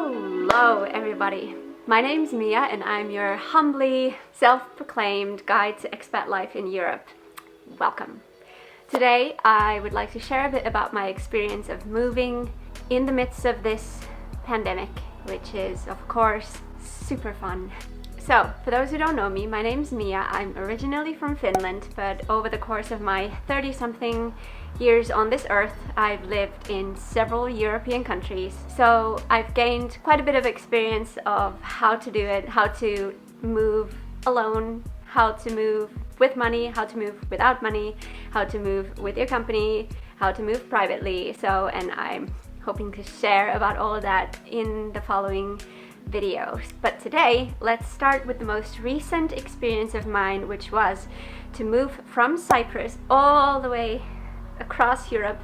Hello everybody, my name's Miia and I'm your humbly self-proclaimed guide to expat life in Europe. Welcome. Today I would like to share a bit about my experience of moving in the midst of this pandemic, which is of course super fun. So, for those who don't know me, my name's Miia. I'm originally from Finland, but over the course of my 30-something years on this earth, I've lived in several European countries. So I've gained quite a bit of experience of how to do it, how to move alone, how to move with money, how to move without money, how to move with your company, how to move privately. And I'm hoping to share about all of that in the following videos. But today, let's start with the most recent experience of mine, which was to move from Cyprus all the way across Europe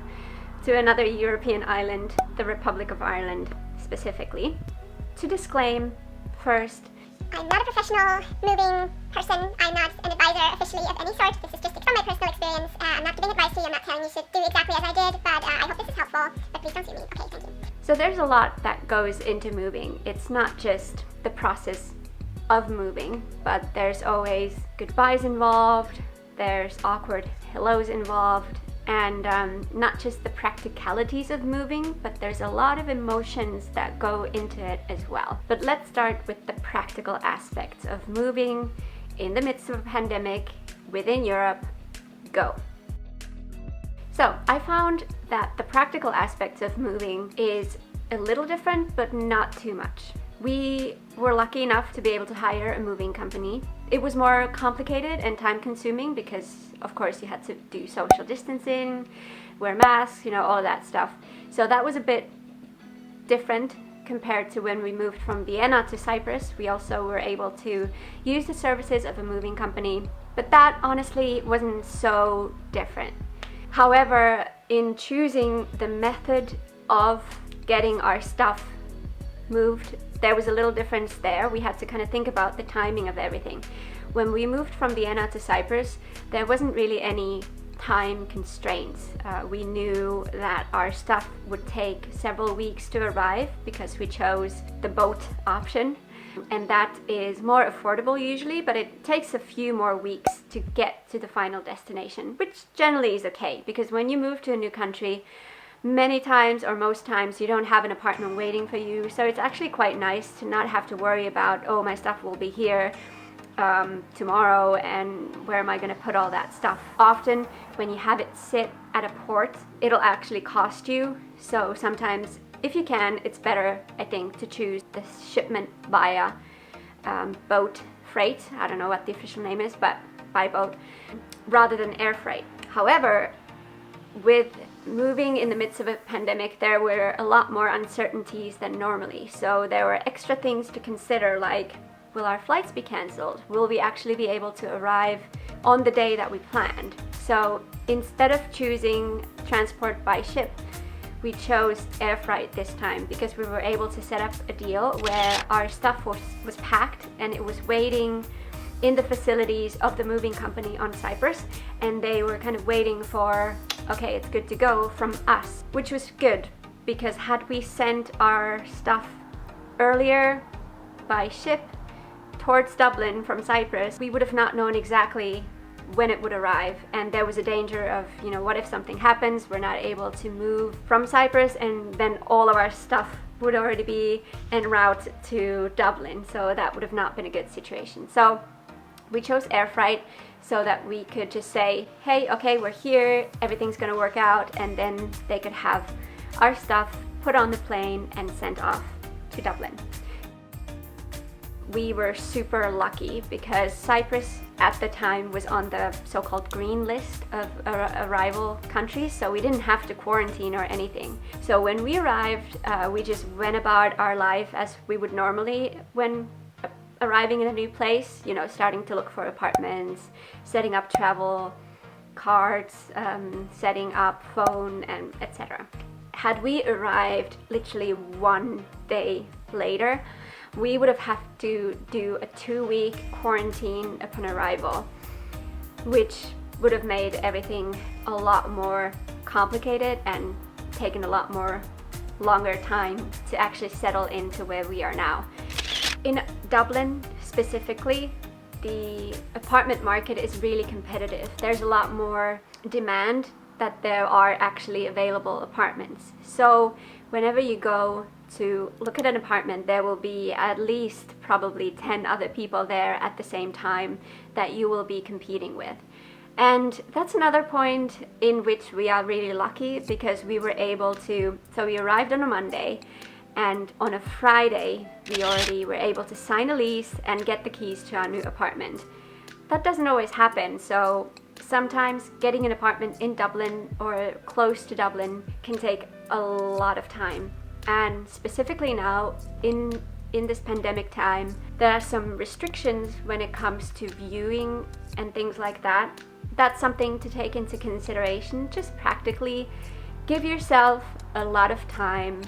to another European island, the Republic of Ireland specifically. To disclaim first, I'm not a professional moving person. I'm not an advisor officially of any sort. This is just from my personal experience. I'm not giving advice to you. I'm not telling you should do exactly as I did, but I hope this is helpful. But please don't sue me. Okay, thank you. So there's a lot that goes into moving. It's not just the process of moving, but there's always goodbyes involved, there's awkward hellos involved, and not just the practicalities of moving, but there's a lot of emotions that go into it as well. But let's start with the practical aspects of moving in the midst of a pandemic within Europe. Go! So I found that the practical aspects of moving is a little different, but not too much. We were lucky enough to be able to hire a moving company. It was more complicated and time-consuming because, of course, you had to do social distancing, wear masks, all of that stuff. So that was a bit different compared to when we moved from Vienna to Cyprus. We also were able to use the services of a moving company, but that honestly wasn't so different. However, in choosing the method of getting our stuff moved, there was a little difference there. We had to kind of think about the timing of everything. When we moved from Vienna to Cyprus, there wasn't really any time constraints. We knew that our stuff would take several weeks to arrive because we chose the boat option, and that is more affordable usually, but it takes a few more weeks to get to the final destination, which generally is okay, because when you move to a new country, many times or most times you don't have an apartment waiting for you, so it's actually quite nice to not have to worry about, oh, my stuff will be here tomorrow and where am I going to put all that stuff. Often when you have it sit at a port, it'll actually cost you, so sometimes if you can, it's better, I think, to choose the shipment via boat freight. I don't know what the official name is, but by boat, rather than air freight. However, with moving in the midst of a pandemic, there were a lot more uncertainties than normally. So there were extra things to consider, like, will our flights be cancelled? Will we actually be able to arrive on the day that we planned? So instead of choosing transport by ship, we chose air freight this time because we were able to set up a deal where our stuff was packed and it was waiting in the facilities of the moving company on Cyprus, and they were kind of waiting for, okay, it's good to go from us, which was good because had we sent our stuff earlier by ship towards Dublin from Cyprus, we would have not known exactly when it would arrive, and there was a danger of, what if something happens, we're not able to move from Cyprus, and then all of our stuff would already be en route to Dublin, so that would have not been a good situation. So we chose air freight so that we could just say, hey, okay, we're here, everything's gonna work out, and then they could have our stuff put on the plane and sent off to Dublin. We were super lucky because Cyprus at the time was on the so-called green list of arrival countries, so we didn't have to quarantine or anything. So when we arrived, we just went about our life as we would normally when arriving in a new place, starting to look for apartments, setting up travel cards, setting up phone, and etc. Had we arrived literally one day later, we would have had to do a 2-week quarantine upon arrival, which would have made everything a lot more complicated and taken a lot more longer time to actually settle into where we are now. In Dublin specifically, the apartment market is really competitive. There's a lot more demand that there are actually available apartments. So whenever you go to look at an apartment, there will be at least probably 10 other people there at the same time that you will be competing with. And that's another point in which we are really lucky, because we were able to, so we arrived on a Monday, and on a Friday we already were able to sign a lease and get the keys to our new apartment. That doesn't always happen, so sometimes getting an apartment in Dublin or close to Dublin can take a lot of time. And specifically now, in this pandemic time, there are some restrictions when it comes to viewing and things like that. That's something to take into consideration. Just practically give yourself a lot of time,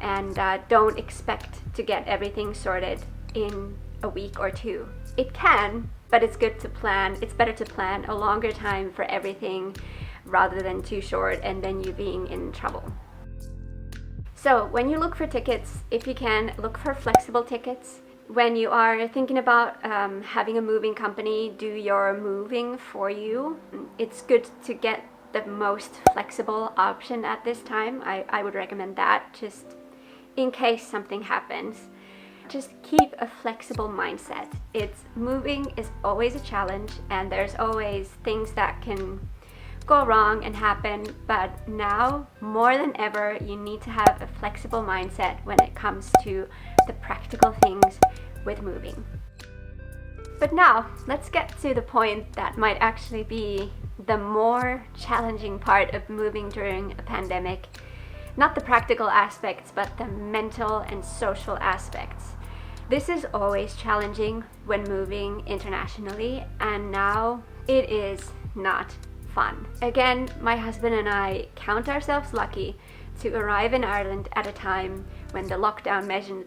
and don't expect to get everything sorted in a week or two. It can, but it's good to plan. It's better to plan a longer time for everything rather than too short and then you being in trouble. So when you look for tickets, if you can, look for flexible tickets. When you are thinking about having a moving company do your moving for you, it's good to get the most flexible option at this time. I would recommend that, just in case something happens. Just keep a flexible mindset. Moving is always a challenge, and there's always things that can go wrong and happen, but now more than ever you need to have a flexible mindset when it comes to the practical things with moving. But now let's get to the point that might actually be the more challenging part of moving during a pandemic. Not the practical aspects, but the mental and social aspects. This is always challenging when moving internationally, and now it is not fun. Again, my husband and I count ourselves lucky to arrive in Ireland at a time when the lockdown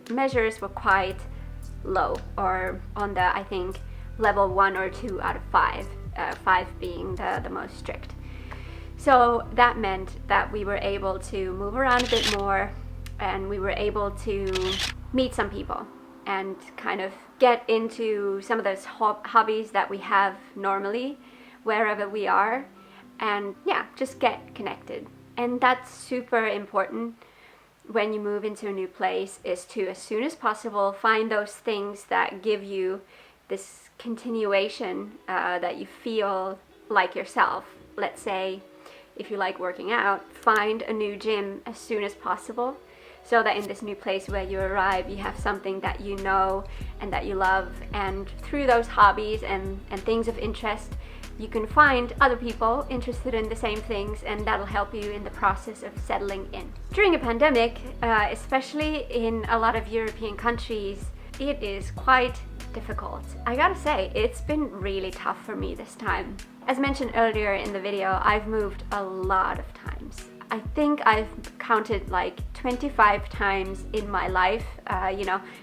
measures were quite low, or on the, I think, level 1 or 2 out of 5, 5 being the most strict. So that meant that we were able to move around a bit more, and we were able to meet some people and kind of get into some of those hobbies that we have normally wherever we are, and yeah, just get connected. And that's super important when you move into a new place, is to, as soon as possible, find those things that give you this continuation, that you feel like yourself. Let's say if you like working out, find a new gym as soon as possible, so that in this new place where you arrive, you have something that you know and that you love, and through those hobbies and things of interest, you can find other people interested in the same things, and that'll help you in the process of settling in. During a pandemic, especially in a lot of European countries, it is quite difficult. I gotta say, it's been really tough for me this time. As mentioned earlier in the video, I've moved a lot of times. I think I've counted like 25 times in my life,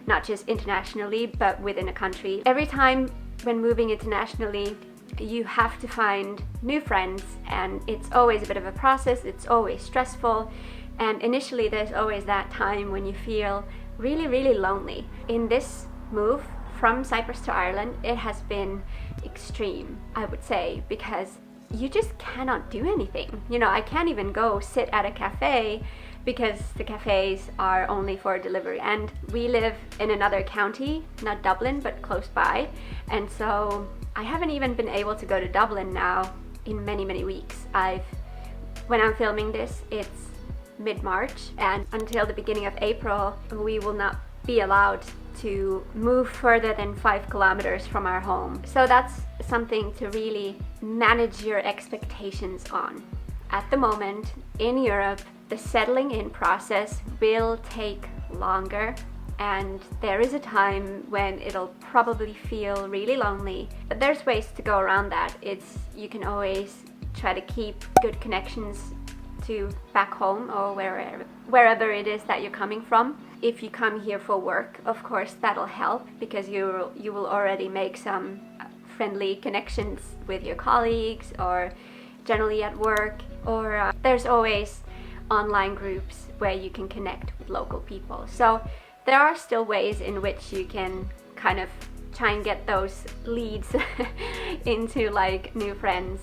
not just internationally, but within a country. Every time when moving internationally, you have to find new friends, and it's always a bit of a process. It's always stressful, and initially there's always that time when you feel really, really lonely. In this move from Cyprus to Ireland, it has been extreme, I would say, because you just cannot do anything. I can't even go sit at a cafe because the cafes are only for delivery, and we live in another county, not Dublin, but close by, and so I haven't even been able to go to Dublin now in many, many weeks. When I'm filming this, it's mid-March, and until the beginning of April, we will not be allowed to move further than 5 kilometers from our home. So that's something to really manage your expectations on. At the moment, in Europe, the settling in process will take longer, and there is a time when it'll probably feel really lonely, but there's ways to go around that. You can always try to keep good connections to back home or wherever it is that you're coming from. If you come here for work, of course that'll help, because you will already make some friendly connections with your colleagues or generally at work, or there's always online groups where you can connect with local people. So there are still ways in which you can kind of try and get those leads into like new friends,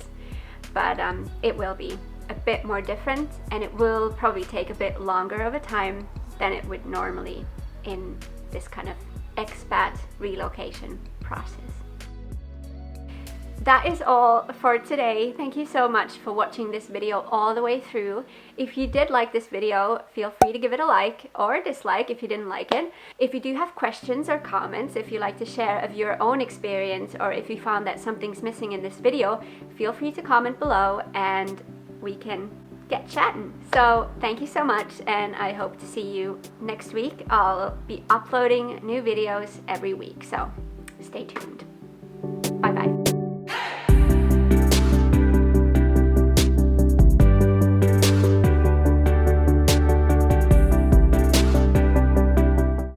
but it will be a bit more different, and it will probably take a bit longer of a time than it would normally in this kind of expat relocation process. That is all for today. Thank you so much for watching this video all the way through. If you did like this video, feel free to give it a like or a dislike if you didn't like it. If you do have questions or comments, if you'd like to share of your own experience, or if you found that something's missing in this video, feel free to comment below and we can get chatting. So thank you so much, and I hope to see you next week. I'll be uploading new videos every week, so stay tuned.